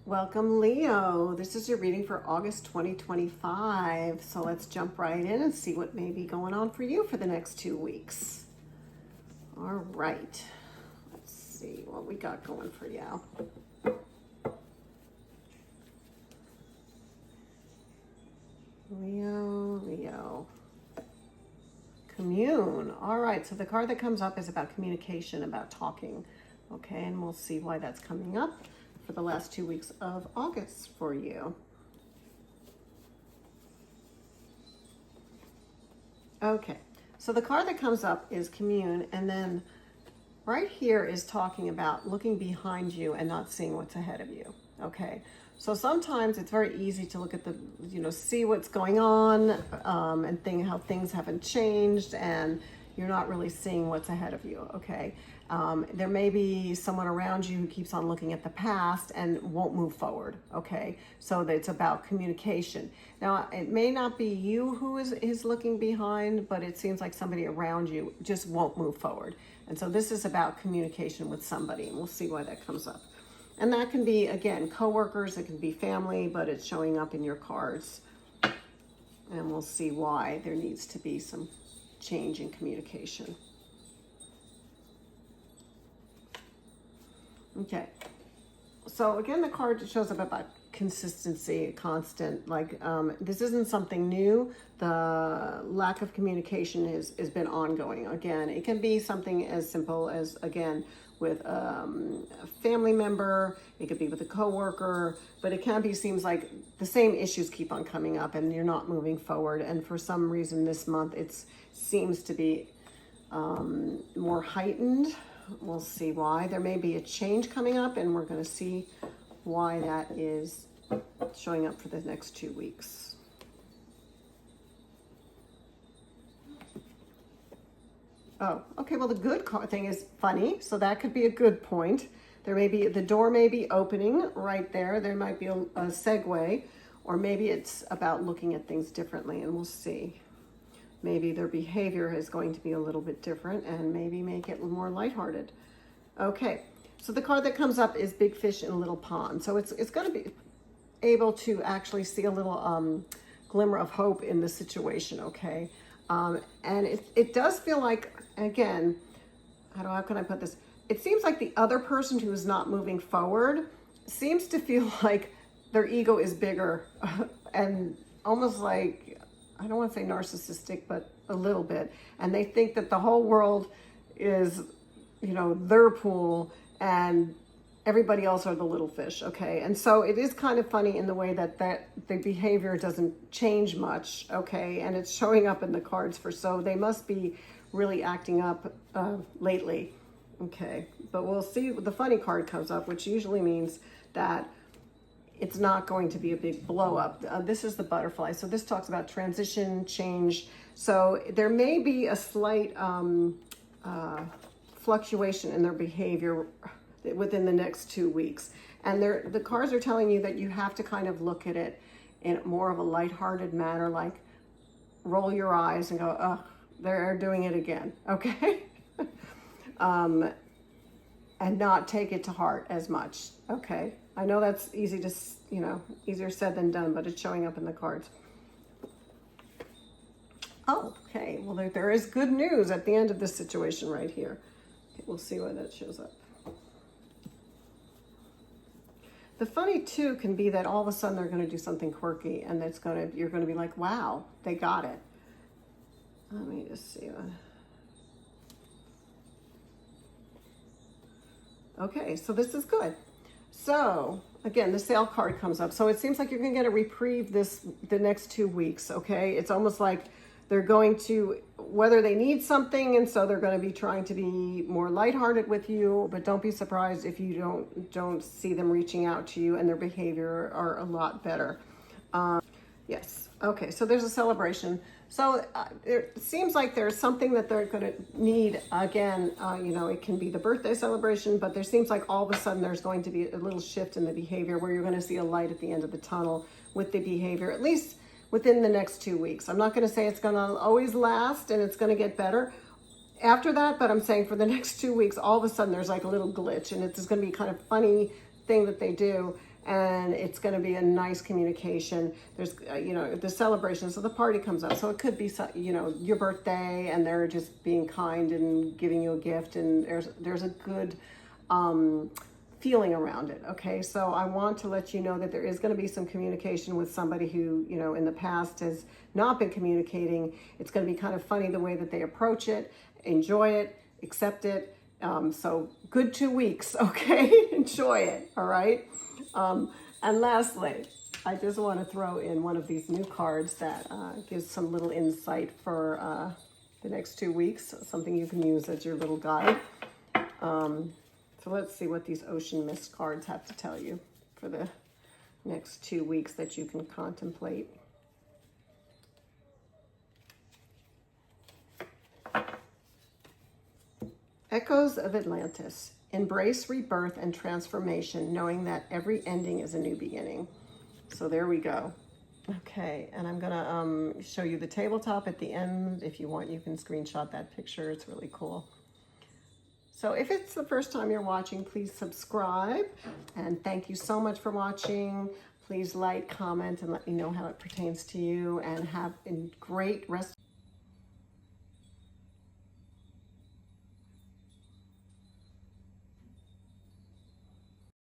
Welcome, Leo. This is your reading for August 2025. So let's jump right in and see what may be going on for you for the next 2 weeks. All right. Let's see what we got going for you. Leo. Commune. All right. So the card that comes up is about communication, about talking. Okay. And we'll see why that's coming up for the last 2 weeks of August for you. Okay, so the card that comes up is commune, and then right here is talking about looking behind you and not seeing what's ahead of you. Okay, so sometimes it's very easy to look at the, see what's going on and think how things haven't changed and you're not really seeing what's ahead of you. Okay, there may be someone around you who keeps on looking at the past and won't move forward. Okay, so it's about communication. Now, it may not be you who is looking behind, but it seems like somebody around you just won't move forward. And so this is about communication with somebody, and we'll see why that comes up. And that can be, again, coworkers, it can be family, but it's showing up in your cards. And we'll see why there needs to be some change in communication. Okay, so again, the card shows up about consistency, constant, like this isn't something new. The lack of communication has been ongoing. Again, it can be something as simple as, again, with a family member, it could be with a coworker, but it can be, seems like the same issues keep on coming up and you're not moving forward. And for some reason this month, it seems to be more heightened. We'll see why. There may be a change coming up and we're going to see why that is showing up for the next 2 weeks. Oh, okay, well, the good thing is funny, so that could be a good point. There may be, the door may be opening right there. There might be a segue, or maybe it's about looking at things differently, and we'll see. Maybe their behavior is going to be a little bit different and maybe make it more lighthearted. Okay, so the card that comes up is Big Fish in a Little Pond. So it's going to be able to actually see a little glimmer of hope in the situation, okay? And it does feel like, again, how can I put this? It seems like the other person who is not moving forward seems to feel like their ego is bigger and almost like, I don't want to say narcissistic, but a little bit. And they think that the whole world is, their pool and everybody else are the little fish, okay? And so it is kind of funny in the way that the behavior doesn't change much, okay? And it's showing up in the cards so they must be really acting up lately, okay? But we'll see, the funny card comes up, which usually means that it's not going to be a big blow up. This is the butterfly. So this talks about transition, change. So there may be a slight fluctuation in their behavior within the next 2 weeks. And the cards are telling you that you have to kind of look at it in more of a lighthearted manner, like roll your eyes and go, oh, they're doing it again, okay? And not take it to heart as much, okay? I know that's easy to, easier said than done, but it's showing up in the cards. Oh, okay, well, there is good news at the end of this situation right here. Okay, we'll see why that shows up. The funny too can be that all of a sudden they're going to do something quirky and you're going to be like, wow, they got it. Let me just see. Okay, so this is good. So again, the Sail card comes up. So it seems like you're going to get a reprieve the next 2 weeks, okay? It's almost like they're going to, whether they need something, and so they're going to be trying to be more lighthearted with you, but don't be surprised if you don't see them reaching out to you and their behavior are a lot better. Yes, okay, so there's a celebration. So it seems like there's something that they're going to need. Again, it can be the birthday celebration, but there seems like all of a sudden there's going to be a little shift in the behavior where you're going to see a light at the end of the tunnel with the behavior, at least within the next 2 weeks. I'm not going to say it's going to always last and it's going to get better after that, but I'm saying for the next 2 weeks, all of a sudden there's like a little glitch and it's just going to be kind of funny thing that they do. and it's going to be a nice communication. There's, you know, the celebration, so the party comes up. So it could be, you know, your birthday, and they're just being kind and giving you a gift, and there's a good feeling around it. Okay, so I want to let you know that there is going to be some communication with somebody who, you know, in the past has not been communicating. It's going to be kind of funny the way that they approach it. Enjoy it, accept it. So good 2 weeks, okay? Enjoy it, all right? And lastly, I just want to throw in one of these new cards that gives some little insight for the next 2 weeks, something you can use as your little guide. So let's see what these ocean mist cards have to tell you for the next 2 weeks that you can contemplate. Echoes of Atlantis. Embrace rebirth and transformation, knowing that every ending is a new beginning. So there we go. Okay, and I'm gonna show you the tabletop at the end. If you want, you can screenshot that picture. It's really cool. So if it's the first time you're watching, please subscribe. And thank you so much for watching. Please like, comment, and let me know how it pertains to you. And have a great rest.